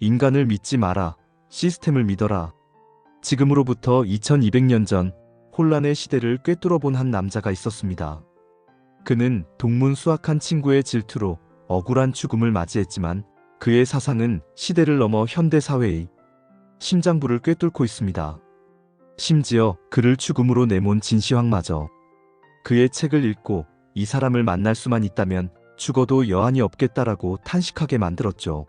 인간을 믿지 마라. 시스템을 믿어라. 지금으로부터 2200년 전 혼란의 시대를 꿰뚫어본 한 남자가 있었습니다. 그는 동문수학한 친구의 질투로 억울한 죽음을 맞이했지만 그의 사상은 시대를 넘어 현대사회의 심장부를 꿰뚫고 있습니다. 심지어 그를 죽음으로 내몬 진시황마저 그의 책을 읽고 이 사람을 만날 수만 있다면 죽어도 여한이 없겠다라고 탄식하게 만들었죠.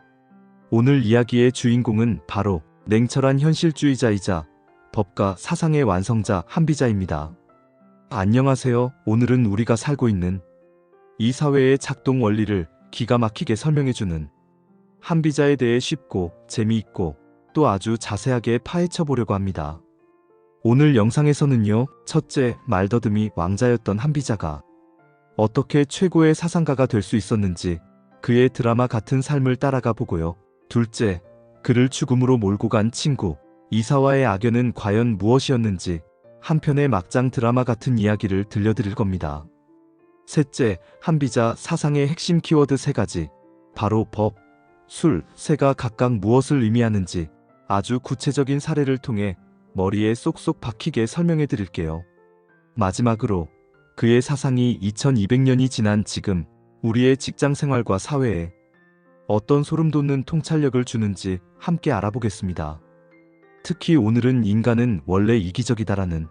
오늘 이야기의 주인공은 바로 냉철한 현실주의자이자 법과 사상의 완성자 한비자입니다. 안녕하세요. 오늘은 우리가 살고 있는 이 사회의 작동 원리를 기가 막히게 설명해주는 한비자에 대해 쉽고 재미있고 또 아주 자세하게 파헤쳐 보려고 합니다. 오늘 영상에서는요, 첫째, 말더듬이 왕자였던 한비자가 어떻게 최고의 사상가가 될 수 있었는지 그의 드라마 같은 삶을 따라가 보고요. 둘째, 그를 죽음으로 몰고 간 친구 이사와의 악연은 과연 무엇이었는지 한편의 막장 드라마 같은 이야기를 들려드릴 겁니다. 셋째, 한비자 사상의 핵심 키워드 3가지, 바로 법, 술, 세가 각각 무엇을 의미하는지 아주 구체적인 사례를 통해 머리에 쏙쏙 박히게 설명해 드릴게요. 마지막으로 그의 사상이 2200년이 지난 지금 우리의 직장 생활과 사회에 어떤 소름 돋는 통찰력을 주는지 함께 알아보겠습니다. 특히 오늘은 인간은 원래 이기적이다라는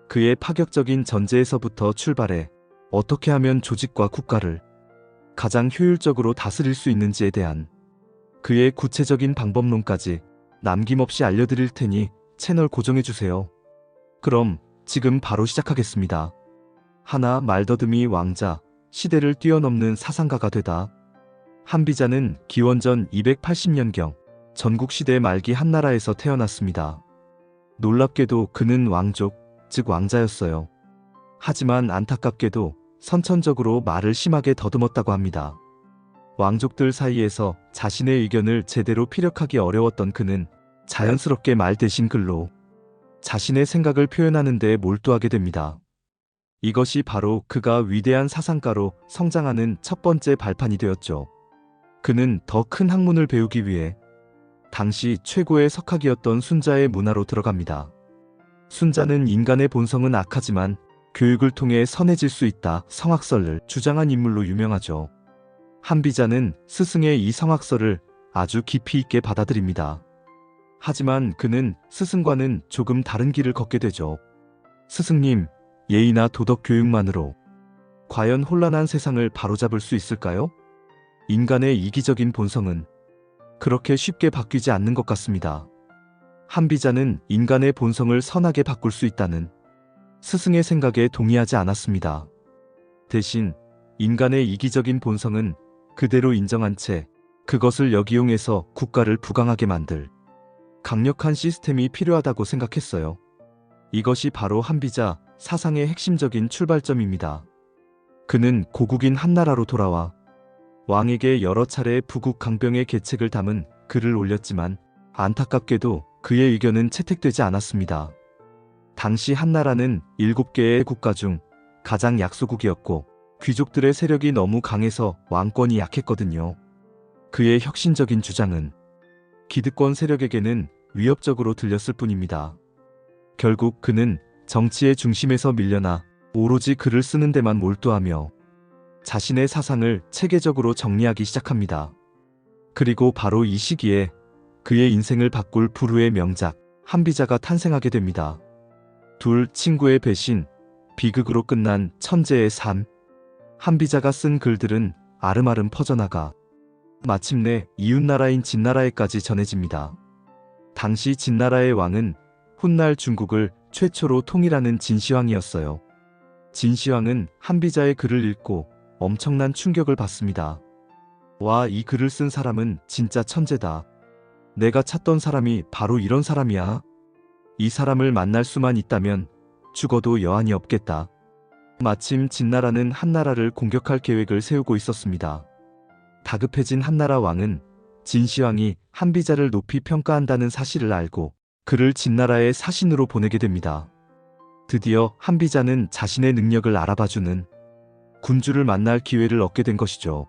그의 파격적인 전제에서부터 출발해 어떻게 하면 조직과 국가를 가장 효율적으로 다스릴 수 있는지에 대한 그의 구체적인 방법론까지 남김없이 알려드릴 테니 채널 고정해주세요. 그럼 지금 바로 시작하겠습니다. 하나, 말더듬이 왕자, 시대를 뛰어넘는 사상가가 되다. 한비자는 기원전 280년경 전국시대 말기 한나라에서 태어났습니다. 놀랍게도 그는 왕족, 즉 왕자였어요. 하지만 안타깝게도 선천적으로 말을 심하게 더듬었다고 합니다. 왕족들 사이에서 자신의 의견을 제대로 피력하기 어려웠던 그는 자연스럽게 말 대신 글로 자신의 생각을 표현하는 데 몰두하게 됩니다. 이것이 바로 그가 위대한 사상가로 성장하는 첫 번째 발판이 되었죠. 그는 더 큰 학문을 배우기 위해 당시 최고의 석학이었던 순자의 문화로 들어갑니다. 순자는 인간의 본성은 악하지만 교육을 통해 선해질 수 있다 성악설을 주장한 인물로 유명하죠. 한비자는 스승의 이 성악설을 아주 깊이 있게 받아들입니다. 하지만 그는 스승과는 조금 다른 길을 걷게 되죠. 스승님, 예의나 도덕 교육만으로 과연 혼란한 세상을 바로잡을 수 있을까요? 인간의 이기적인 본성은 그렇게 쉽게 바뀌지 않는 것 같습니다. 한비자는 인간의 본성을 선하게 바꿀 수 있다는 스승의 생각에 동의하지 않았습니다. 대신 인간의 이기적인 본성은 그대로 인정한 채 그것을 역이용해서 국가를 부강하게 만들 강력한 시스템이 필요하다고 생각했어요. 이것이 바로 한비자 사상의 핵심적인 출발점입니다. 그는 고국인 한나라로 돌아와 왕에게 여러 차례 부국 강병의 계책을 담은 글을 올렸지만 안타깝게도 그의 의견은 채택되지 않았습니다. 당시 한나라는 7개의 국가 중 가장 약소국이었고 귀족들의 세력이 너무 강해서 왕권이 약했거든요. 그의 혁신적인 주장은 기득권 세력에게는 위협적으로 들렸을 뿐입니다. 결국 그는 정치의 중심에서 밀려나 오로지 글을 쓰는 데만 몰두하며 자신의 사상을 체계적으로 정리하기 시작합니다. 그리고 바로 이 시기에 그의 인생을 바꿀 불후의 명작 한비자가 탄생하게 됩니다. 둘, 친구의 배신, 비극으로 끝난 천재의 삶. 한비자가 쓴 글들은 아름아름 퍼져나가 마침내 이웃나라인 진나라에까지 전해집니다. 당시 진나라의 왕은 훗날 중국을 최초로 통일하는 진시황이었어요. 진시황은 한비자의 글을 읽고 엄청난 충격을 받습니다. 와, 이 글을 쓴 사람은 진짜 천재다. 내가 찾던 사람이 바로 이런 사람이야. 이 사람을 만날 수만 있다면 죽어도 여한이 없겠다. 마침 진나라는 한나라를 공격할 계획을 세우고 있었습니다. 다급해진 한나라 왕은 진시황이 한비자를 높이 평가한다는 사실을 알고 그를 진나라의 사신으로 보내게 됩니다. 드디어 한비자는 자신의 능력을 알아봐주는 군주를 만날 기회를 얻게 된 것이죠.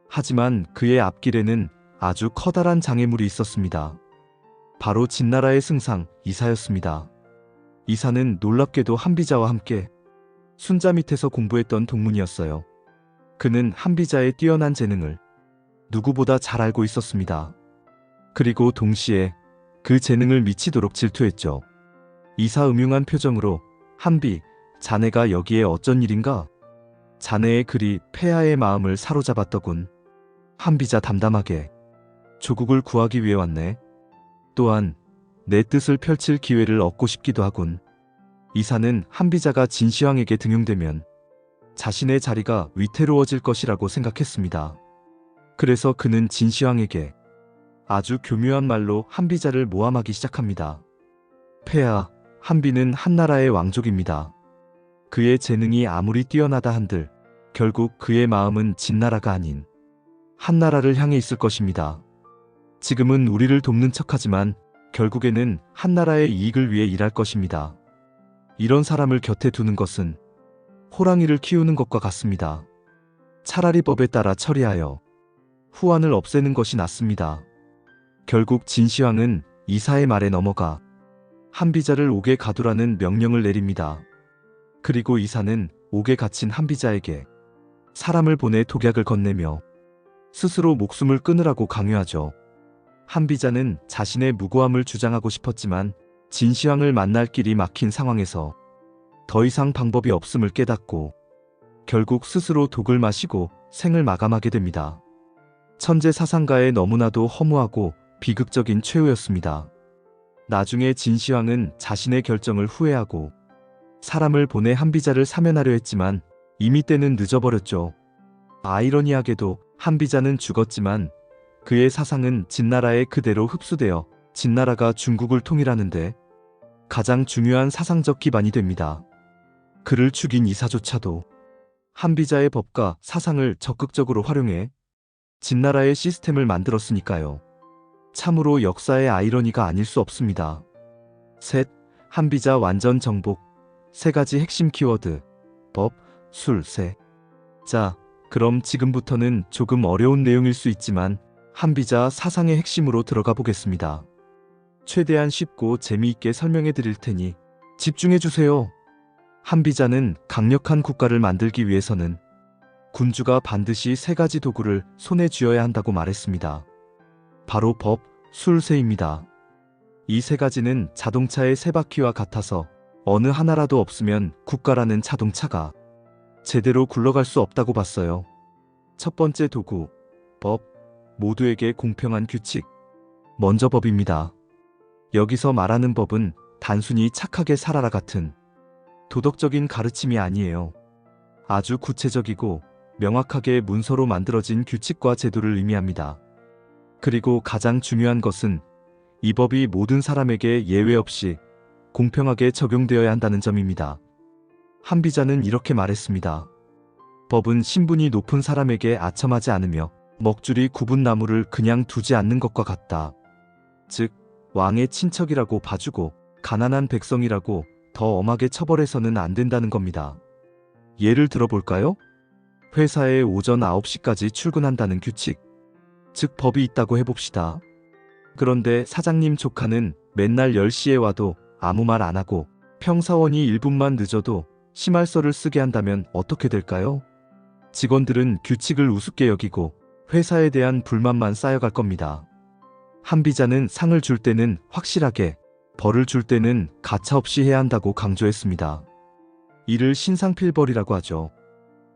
하지만 그의 앞길에는 아주 커다란 장애물이 있었습니다. 바로 진나라의 승상 이사였습니다. 이사는 놀랍게도 한비자와 함께 순자 밑에서 공부했던 동문이었어요. 그는 한비자의 뛰어난 재능을 누구보다 잘 알고 있었습니다. 그리고 동시에 그 재능을 미치도록 질투했죠. 이사 음흉한 표정으로 한비, 자네가 여기에 어쩐 일인가? 자네의 글이 폐하의 마음을 사로잡았더군. 한비자 담담하게 조국을 구하기 위해 왔네. 또한 내 뜻을 펼칠 기회를 얻고 싶기도 하군. 이사는 한비자가 진시황에게 등용되면 자신의 자리가 위태로워질 것이라고 생각했습니다. 그래서 그는 진시황에게 아주 교묘한 말로 한비자를 모함하기 시작합니다. 폐하, 한비는 한나라의 왕족입니다. 그의 재능이 아무리 뛰어나다 한들 결국 그의 마음은 진나라가 아닌 한나라를 향해 있을 것입니다. 지금은 우리를 돕는 척하지만 결국에는 한나라의 이익을 위해 일할 것입니다. 이런 사람을 곁에 두는 것은 호랑이를 키우는 것과 같습니다. 차라리 법에 따라 처리하여 후환을 없애는 것이 낫습니다. 결국 진시황은 이사의 말에 넘어가 한비자를 옥에 가두라는 명령을 내립니다. 그리고 이사는 옥에 갇힌 한비자에게 사람을 보내 독약을 건네며 스스로 목숨을 끊으라고 강요하죠. 한비자는 자신의 무고함을 주장하고 싶었지만 진시황을 만날 길이 막힌 상황에서 더 이상 방법이 없음을 깨닫고 결국 스스로 독을 마시고 생을 마감하게 됩니다. 천재 사상가의 너무나도 허무하고 비극적인 최후였습니다. 나중에 진시황은 자신의 결정을 후회하고 사람을 보내 한비자를 사면하려 했지만 이미 때는 늦어버렸죠. 아이러니하게도 한비자는 죽었지만 그의 사상은 진나라에 그대로 흡수되어 진나라가 중국을 통일하는데 가장 중요한 사상적 기반이 됩니다. 그를 죽인 이사조차도 한비자의 법과 사상을 적극적으로 활용해 진나라의 시스템을 만들었으니까요. 참으로 역사의 아이러니가 아닐 수 없습니다. 셋, 한비자 완전 정복. 3가지 핵심 키워드. 법, 술, 세. 자, 그럼 지금부터는 조금 어려운 내용일 수 있지만 한비자 사상의 핵심으로 들어가 보겠습니다. 최대한 쉽고 재미있게 설명해 드릴 테니 집중해 주세요. 한비자는 강력한 국가를 만들기 위해서는 군주가 반드시 3가지 도구를 손에 쥐어야 한다고 말했습니다. 바로 법, 술, 세입니다. 이 3가지는 자동차의 3바퀴와 같아서 어느 하나라도 없으면 국가라는 자동차가 제대로 굴러갈 수 없다고 봤어요. 첫 번째 도구, 법, 모두에게 공평한 규칙. 먼저 법입니다. 여기서 말하는 법은 단순히 착하게 살아라 같은 도덕적인 가르침이 아니에요. 아주 구체적이고 명확하게 문서로 만들어진 규칙과 제도를 의미합니다. 그리고 가장 중요한 것은 이 법이 모든 사람에게 예외 없이 공평하게 적용되어야 한다는 점입니다. 한비자는 이렇게 말했습니다. 법은 신분이 높은 사람에게 아첨하지 않으며 먹줄이 굽은 나무를 그냥 두지 않는 것과 같다. 즉, 왕의 친척이라고 봐주고 가난한 백성이라고 더 엄하게 처벌해서는 안 된다는 겁니다. 예를 들어볼까요? 회사에 오전 9시까지 출근한다는 규칙. 즉 법이 있다고 해봅시다. 그런데 사장님 조카는 맨날 10시에 와도 아무 말 안 하고 평사원이 1분만 늦어도 심할서를 쓰게 한다면 어떻게 될까요? 직원들은 규칙을 우습게 여기고 회사에 대한 불만만 쌓여갈 겁니다. 한비자는 상을 줄 때는 확실하게, 벌을 줄 때는 가차없이 해야 한다고 강조했습니다. 이를 신상필벌이라고 하죠.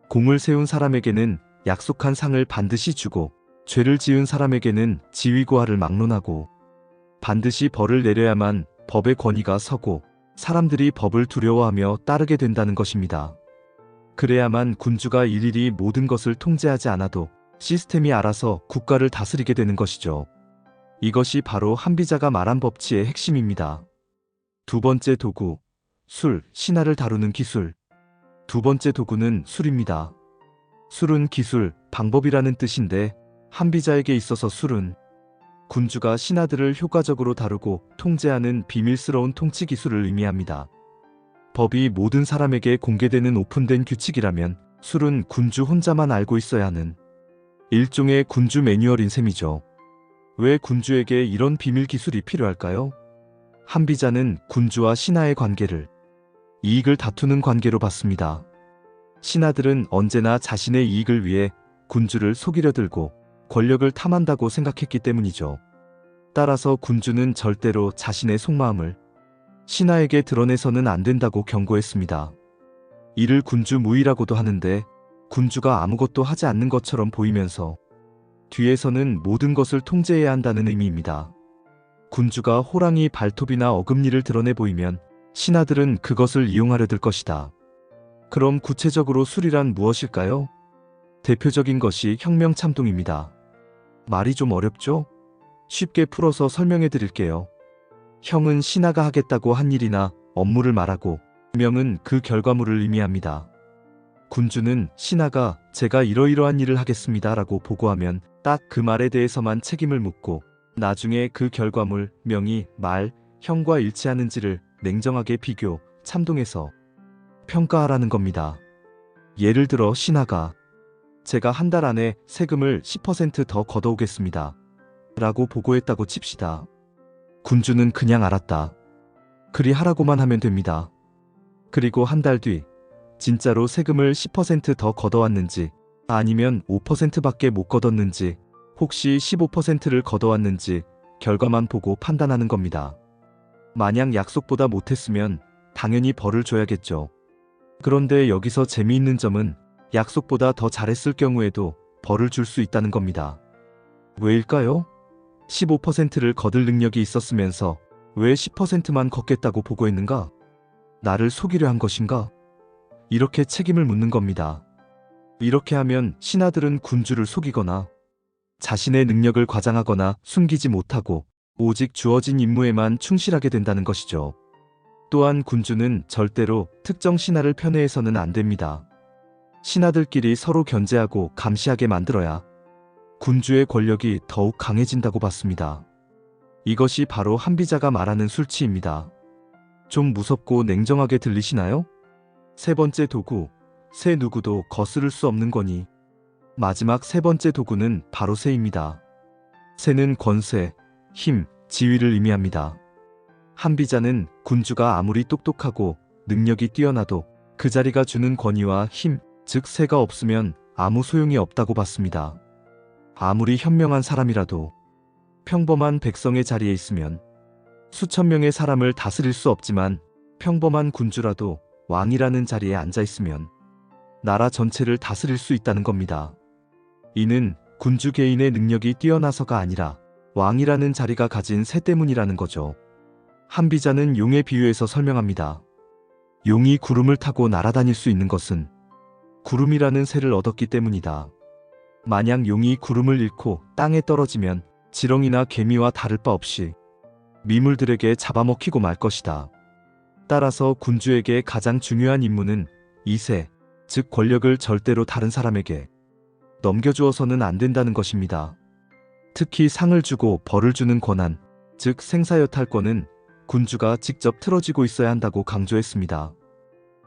공을 세운 사람에게는 약속한 상을 반드시 주고 죄를 지은 사람에게는 지위고하를 막론하고 반드시 벌을 내려야만 법의 권위가 서고 사람들이 법을 두려워하며 따르게 된다는 것입니다. 그래야만 군주가 일일이 모든 것을 통제하지 않아도 시스템이 알아서 국가를 다스리게 되는 것이죠. 이것이 바로 한비자가 말한 법치의 핵심입니다. 두 번째 도구, 술, 신하를 다루는 기술. 두 번째 도구는 술입니다. 술은 기술, 방법이라는 뜻인데 한비자에게 있어서 술은 군주가 신하들을 효과적으로 다루고 통제하는 비밀스러운 통치 기술을 의미합니다. 법이 모든 사람에게 공개되는 오픈된 규칙이라면 술은 군주 혼자만 알고 있어야 하는 일종의 군주 매뉴얼인 셈이죠. 왜 군주에게 이런 비밀 기술이 필요할까요? 한비자는 군주와 신하의 관계를 이익을 다투는 관계로 봤습니다. 신하들은 언제나 자신의 이익을 위해 군주를 속이려 들고 권력을 탐한다고 생각했기 때문이죠. 따라서 군주는 절대로 자신의 속마음을 신하에게 드러내서는 안 된다고 경고했습니다. 이를 군주무의라고도 하는데 군주가 아무것도 하지 않는 것처럼 보이면서 뒤에서는 모든 것을 통제해야 한다는 의미입니다. 군주가 호랑이 발톱이나 어금니를 드러내 보이면 신하들은 그것을 이용하려 들 것이다. 그럼 구체적으로 술이란 무엇일까요? 대표적인 것이 혁명참동입니다. 말이 좀 어렵죠? 쉽게 풀어서 설명해 드릴게요. 형은 신하가 하겠다고 한 일이나 업무를 말하고 명은 그 결과물을 의미합니다. 군주는 신하가 제가 이러이러한 일을 하겠습니다 라고 보고하면 딱 그 말에 대해서만 책임을 묻고 나중에 그 결과물, 명이, 말, 형과 일치하는지를 냉정하게 비교, 참동해서 평가하라는 겁니다. 예를 들어 신하가 제가 한 달 안에 세금을 10% 더 걷어오겠습니다 라고 보고했다고 칩시다. 군주는 그냥 알았다. 그리 하라고만 하면 됩니다. 그리고 한 달 뒤 진짜로 세금을 10%더 걷어왔는지 아니면 5%밖에 못 걷었는지 혹시 15%를 걷어왔는지 결과만 보고 판단하는 겁니다. 만약 약속보다 못했으면 당연히 벌을 줘야겠죠. 그런데 여기서 재미있는 점은 약속보다 더 잘했을 경우에도 벌을 줄 수 있다는 겁니다. 왜일까요? 15%를 거둘 능력이 있었으면서 왜 10%만 걷겠다고 보고했는가? 나를 속이려 한 것인가? 이렇게 책임을 묻는 겁니다. 이렇게 하면 신하들은 군주를 속이거나 자신의 능력을 과장하거나 숨기지 못하고 오직 주어진 임무에만 충실하게 된다는 것이죠. 또한 군주는 절대로 특정 신하를 편애해서는 안 됩니다. 신하들끼리 서로 견제하고 감시하게 만들어야 군주의 권력이 더욱 강해진다고 봤습니다. 이것이 바로 한비자가 말하는 술치입니다. 좀 무섭고 냉정하게 들리시나요? 세 번째 도구, 새 누구도 거스를 수 없는 권위. 마지막 세 번째 도구는 바로 새입니다. 새는 권세, 힘, 지위를 의미합니다. 한비자는 군주가 아무리 똑똑하고 능력이 뛰어나도 그 자리가 주는 권위와 힘, 즉 새가 없으면 아무 소용이 없다고 봤습니다. 아무리 현명한 사람이라도 평범한 백성의 자리에 있으면 수천 명의 사람을 다스릴 수 없지만 평범한 군주라도 왕이라는 자리에 앉아 있으면 나라 전체를 다스릴 수 있다는 겁니다. 이는 군주 개인의 능력이 뛰어나서가 아니라 왕이라는 자리가 가진 새 때문이라는 거죠. 한비자는 용에 비유해서 설명합니다. 용이 구름을 타고 날아다닐 수 있는 것은 구름이라는 새를 얻었기 때문이다. 만약 용이 구름을 잃고 땅에 떨어지면 지렁이나 개미와 다를 바 없이 미물들에게 잡아먹히고 말 것이다. 따라서 군주에게 가장 중요한 임무는 이 새, 즉 권력을 절대로 다른 사람에게 넘겨주어서는 안 된다는 것입니다. 특히 상을 주고 벌을 주는 권한, 즉 생사여탈권은 군주가 직접 틀어지고 있어야 한다고 강조했습니다.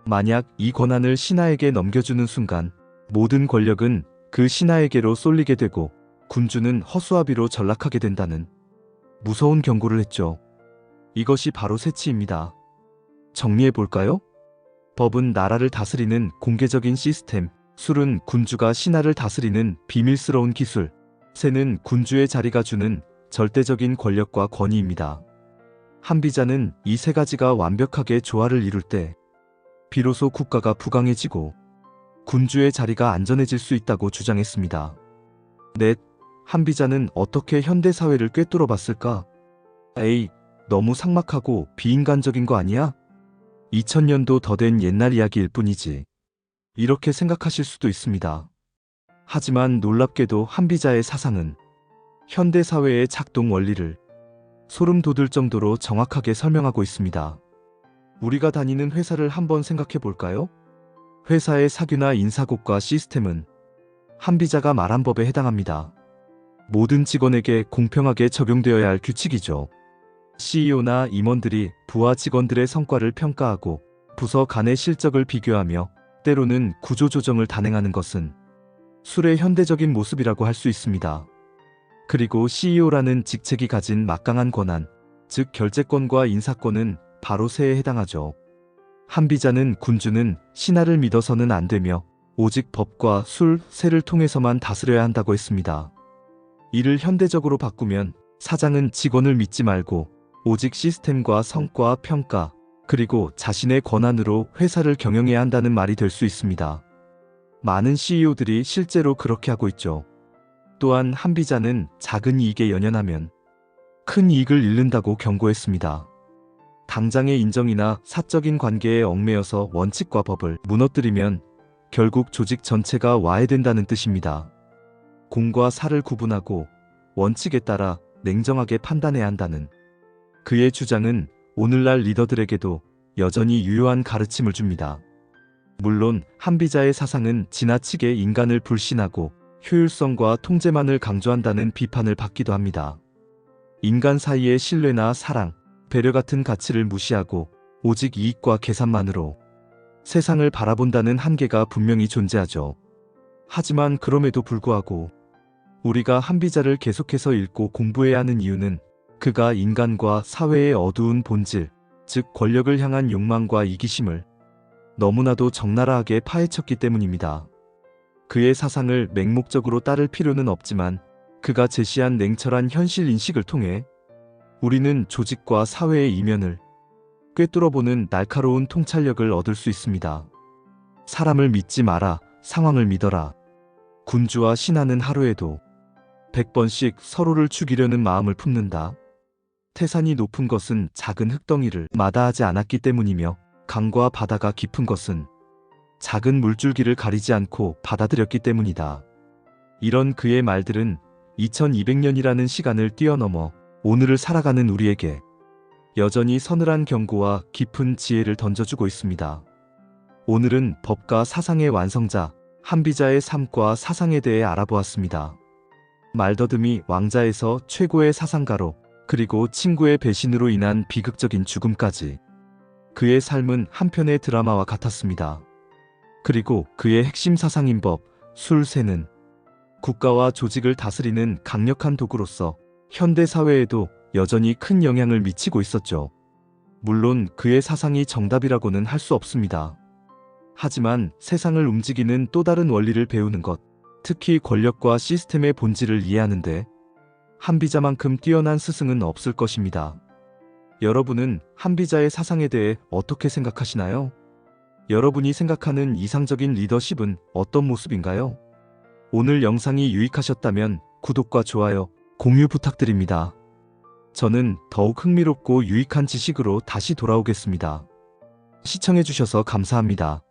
만약 이 권한을 신하에게 넘겨주는 순간 모든 권력은 그 신하에게로 쏠리게 되고 군주는 허수아비로 전락하게 된다는 무서운 경고를 했죠. 이것이 바로 새치입니다. 정리해볼까요? 법은 나라를 다스리는 공개적인 시스템, 술은 군주가 신하를 다스리는 비밀스러운 기술, 새는 군주의 자리가 주는 절대적인 권력과 권위입니다. 한비자는 이 세 가지가 완벽하게 조화를 이룰 때 비로소 국가가 부강해지고 군주의 자리가 안전해질 수 있다고 주장했습니다. 넷, 한비자는 어떻게 현대사회를 꿰뚫어 봤을까? 에이, 너무 삭막하고 비인간적인 거 아니야? 2000년도 더 된 옛날 이야기일 뿐이지. 이렇게 생각하실 수도 있습니다. 하지만 놀랍게도 한비자의 사상은 현대사회의 작동 원리를 소름 돋을 정도로 정확하게 설명하고 있습니다. 우리가 다니는 회사를 한번 생각해 볼까요? 회사의 사규나 인사곡과 시스템은 한비자가 말한 법에 해당합니다. 모든 직원에게 공평하게 적용되어야 할 규칙이죠. CEO나 임원들이 부하 직원들의 성과를 평가하고 부서 간의 실적을 비교하며 때로는 구조조정을 단행하는 것은 술의 현대적인 모습이라고 할 수 있습니다. 그리고 CEO라는 직책이 가진 막강한 권한, 즉 결재권과 인사권은 바로 세에 해당하죠. 한비자는 군주는 신하를 믿어서는 안 되며 오직 법과 술, 세를 통해서만 다스려야 한다고 했습니다. 이를 현대적으로 바꾸면 사장은 직원을 믿지 말고 오직 시스템과 성과, 평가, 그리고 자신의 권한으로 회사를 경영해야 한다는 말이 될 수 있습니다. 많은 CEO들이 실제로 그렇게 하고 있죠. 또한 한비자는 작은 이익에 연연하면 큰 이익을 잃는다고 경고했습니다. 당장의 인정이나 사적인 관계에 얽매여서 원칙과 법을 무너뜨리면 결국 조직 전체가 와해된다는 뜻입니다. 공과 사를 구분하고 원칙에 따라 냉정하게 판단해야 한다는 그의 주장은 오늘날 리더들에게도 여전히 유효한 가르침을 줍니다. 물론 한비자의 사상은 지나치게 인간을 불신하고 효율성과 통제만을 강조한다는 비판을 받기도 합니다. 인간 사이의 신뢰나 사랑, 배려 같은 가치를 무시하고 오직 이익과 계산만으로 세상을 바라본다는 한계가 분명히 존재하죠. 하지만 그럼에도 불구하고 우리가 한비자를 계속해서 읽고 공부해야 하는 이유는 그가 인간과 사회의 어두운 본질, 즉 권력을 향한 욕망과 이기심을 너무나도 적나라하게 파헤쳤기 때문입니다. 그의 사상을 맹목적으로 따를 필요는 없지만 그가 제시한 냉철한 현실 인식을 통해 우리는 조직과 사회의 이면을 꿰뚫어보는 날카로운 통찰력을 얻을 수 있습니다. 사람을 믿지 마라, 상황을 믿어라. 군주와 신하는 하루에도 100번씩 서로를 죽이려는 마음을 품는다. 태산이 높은 것은 작은 흙덩이를 마다하지 않았기 때문이며 강과 바다가 깊은 것은 작은 물줄기를 가리지 않고 받아들였기 때문이다. 이런 그의 말들은 2200년이라는 시간을 뛰어넘어 오늘을 살아가는 우리에게 여전히 서늘한 경고와 깊은 지혜를 던져주고 있습니다. 오늘은 법과 사상의 완성자, 한비자의 삶과 사상에 대해 알아보았습니다. 말더듬이 왕자에서 최고의 사상가로 그리고 친구의 배신으로 인한 비극적인 죽음까지 그의 삶은 한편의 드라마와 같았습니다. 그리고 그의 핵심 사상인 법, 술, 세는 국가와 조직을 다스리는 강력한 도구로서 현대 사회에도 여전히 큰 영향을 미치고 있었죠. 물론 그의 사상이 정답이라고는 할 수 없습니다. 하지만 세상을 움직이는 또 다른 원리를 배우는 것, 특히 권력과 시스템의 본질을 이해하는데 한비자만큼 뛰어난 스승은 없을 것입니다. 여러분은 한비자의 사상에 대해 어떻게 생각하시나요? 여러분이 생각하는 이상적인 리더십은 어떤 모습인가요? 오늘 영상이 유익하셨다면 구독과 좋아요, 공유 부탁드립니다. 저는 더욱 흥미롭고 유익한 지식으로 다시 돌아오겠습니다. 시청해주셔서 감사합니다.